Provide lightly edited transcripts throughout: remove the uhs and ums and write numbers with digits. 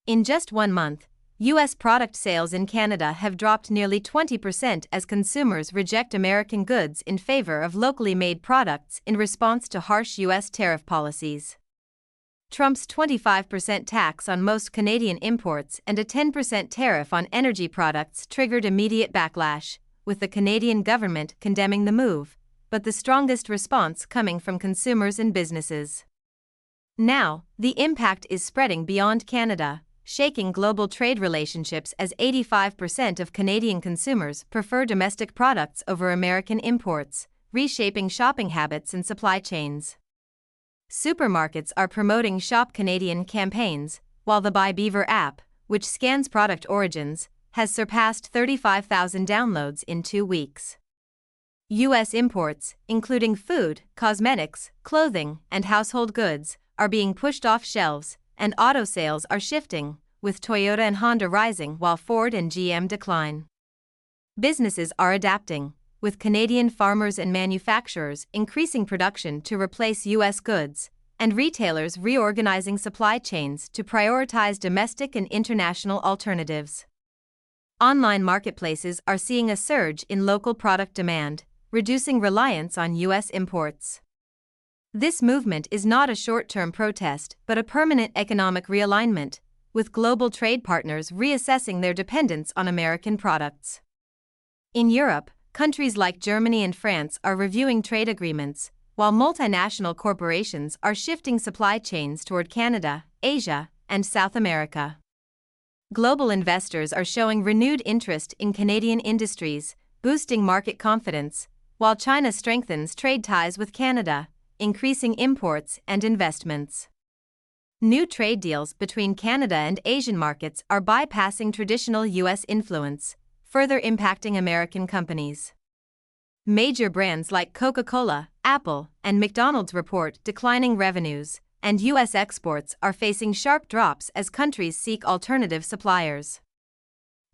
In just 1 month, U.S. product sales in Canada have dropped nearly 20% as consumers reject American goods in favor of locally made products in response to harsh U.S. tariff policies. Trump's 25% tax on most Canadian imports and a 10% tariff on energy products triggered immediate backlash, with the Canadian government condemning the move, but the strongest response coming from consumers and businesses. Now, the impact is spreading beyond Canada, shaking global trade relationships as 85% of Canadian consumers prefer domestic products over American imports, reshaping shopping habits and supply chains. Supermarkets are promoting Shop Canadian campaigns, while the Buy Beaver app, which scans product origins, has surpassed 35,000 downloads in 2 weeks. U.S. imports, including food, cosmetics, clothing, and household goods, are being pushed off shelves, and auto sales are shifting, with Toyota and Honda rising while Ford and GM decline. Businesses are adapting, with Canadian farmers and manufacturers increasing production to replace U.S. goods, and retailers reorganizing supply chains to prioritize domestic and international alternatives. Online marketplaces are seeing a surge in local product demand, reducing reliance on U.S. imports. This movement is not a short-term protest but a permanent economic realignment, with global trade partners reassessing their dependence on American products. In Europe, countries like Germany and France are reviewing trade agreements, while multinational corporations are shifting supply chains toward Canada, Asia, and South America. Global investors are showing renewed interest in Canadian industries, boosting market confidence, while China strengthens trade ties with Canada, increasing imports and investments. New trade deals between Canada and Asian markets are bypassing traditional U.S. influence, further impacting American companies. Major brands like Coca-Cola, Apple, and McDonald's report declining revenues, and U.S. exports are facing sharp drops as countries seek alternative suppliers.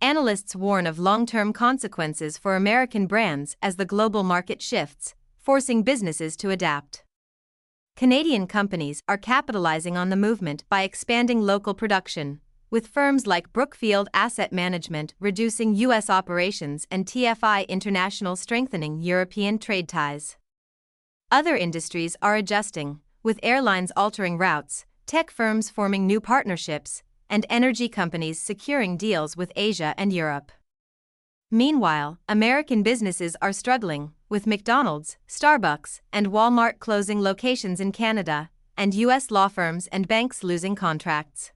Analysts warn of long-term consequences for American brands as the global market shifts, forcing businesses to adapt. Canadian companies are capitalizing on the movement by expanding local production, with firms like Brookfield Asset Management reducing U.S. operations and TFI International strengthening European trade ties. Other industries are adjusting, with airlines altering routes, tech firms forming new partnerships, and energy companies securing deals with Asia and Europe. Meanwhile, American businesses are struggling, with McDonald's, Starbucks, and Walmart closing locations in Canada, and U.S. law firms and banks losing contracts.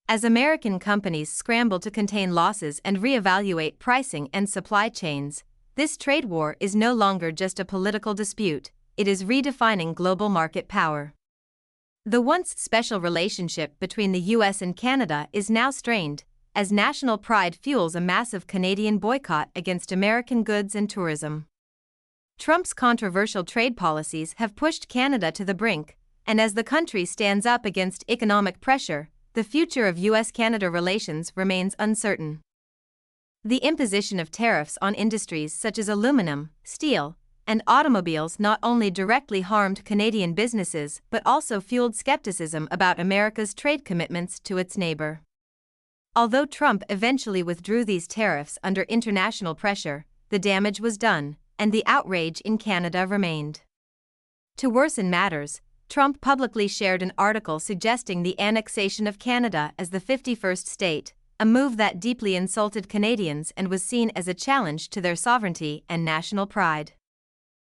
As American companies scramble to contain losses and reevaluate pricing and supply chains, this trade war is no longer just a political dispute, it is redefining global market power. The once special relationship between the U.S. and Canada is now strained, as national pride fuels a massive Canadian boycott against American goods and tourism. Trump's controversial trade policies have pushed Canada to the brink, and as the country stands up against economic pressure, the future of U.S.-Canada relations remains uncertain. The imposition of tariffs on industries such as aluminum, steel, and automobiles not only directly harmed Canadian businesses but also fueled skepticism about America's trade commitments to its neighbor. Although Trump eventually withdrew these tariffs under international pressure, the damage was done, and the outrage in Canada remained. To worsen matters, Trump publicly shared an article suggesting the annexation of Canada as the 51st state, a move that deeply insulted Canadians and was seen as a challenge to their sovereignty and national pride.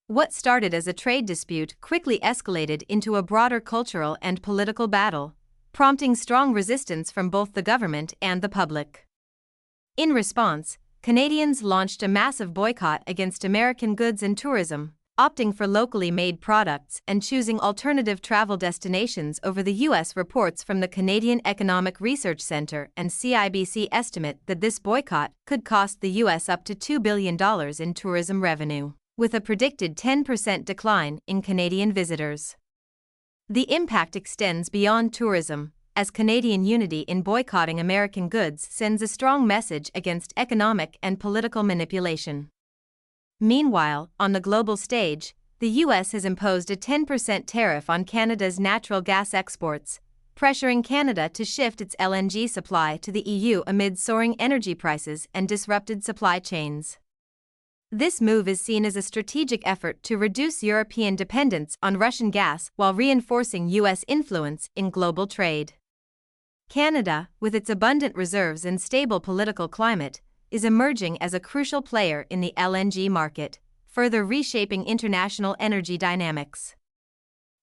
What started as a trade dispute quickly escalated into a broader cultural and political battle, prompting strong resistance from both the government and the public. In response, Canadians launched a massive boycott against American goods and tourism, opting for locally made products and choosing alternative travel destinations over the U.S. Reports from the Canadian Economic Research Centre and CIBC estimate that this boycott could cost the U.S. up to $2 billion in tourism revenue, with a predicted 10% decline in Canadian visitors. The impact extends beyond tourism, as Canadian unity in boycotting American goods sends a strong message against economic and political manipulation. Meanwhile, on the global stage, the U.S. has imposed a 10% tariff on Canada's natural gas exports, pressuring Canada to shift its LNG supply to the EU amid soaring energy prices and disrupted supply chains. This move is seen as a strategic effort to reduce European dependence on Russian gas while reinforcing U.S. influence in global trade. Canada, with its abundant reserves and stable political climate, is emerging as a crucial player in the LNG market, further reshaping international energy dynamics.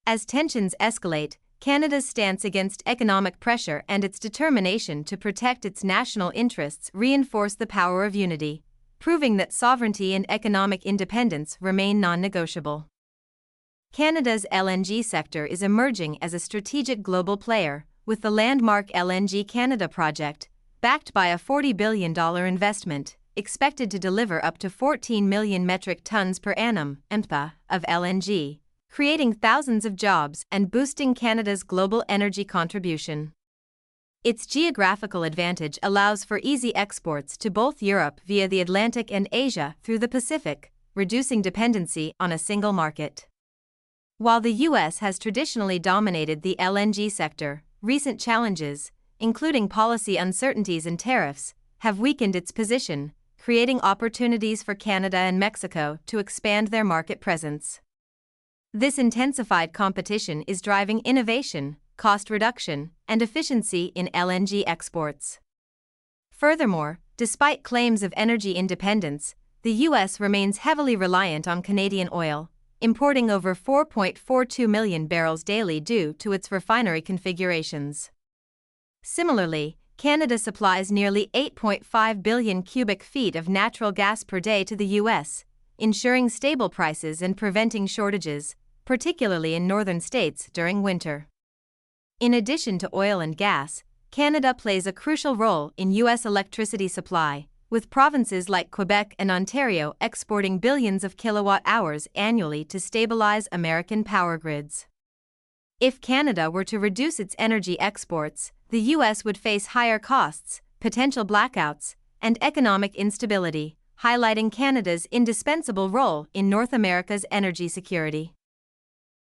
As tensions escalate, Canada's stance against economic pressure and its determination to protect its national interests reinforce the power of unity, proving that sovereignty and economic independence remain non-negotiable. Canada's LNG sector is emerging as a strategic global player, with the landmark LNG Canada project, backed by a $40 billion investment, expected to deliver up to 14 million metric tons per annum of LNG, creating thousands of jobs and boosting Canada's global energy contribution. Its geographical advantage allows for easy exports to both Europe via the Atlantic and Asia through the Pacific, reducing dependency on a single market. While the U.S. has traditionally dominated the LNG sector, recent challenges, including policy uncertainties and tariffs, have weakened its position, creating opportunities for Canada and Mexico to expand their market presence. This intensified competition is driving innovation, cost reduction, and efficiency in LNG exports. Furthermore, despite claims of energy independence, the U.S. remains heavily reliant on Canadian oil, importing over 4.42 million barrels daily due to its refinery configurations. Similarly, Canada supplies nearly 8.5 billion cubic feet of natural gas per day to the U.S., ensuring stable prices and preventing shortages, particularly in northern states during winter. In addition to oil and gas, Canada plays a crucial role in U.S. electricity supply, with provinces like Quebec and Ontario exporting billions of kilowatt-hours annually to stabilize American power grids. If Canada were to reduce its energy exports, the U.S. would face higher costs, potential blackouts, and economic instability, highlighting Canada's indispensable role in North America's energy security.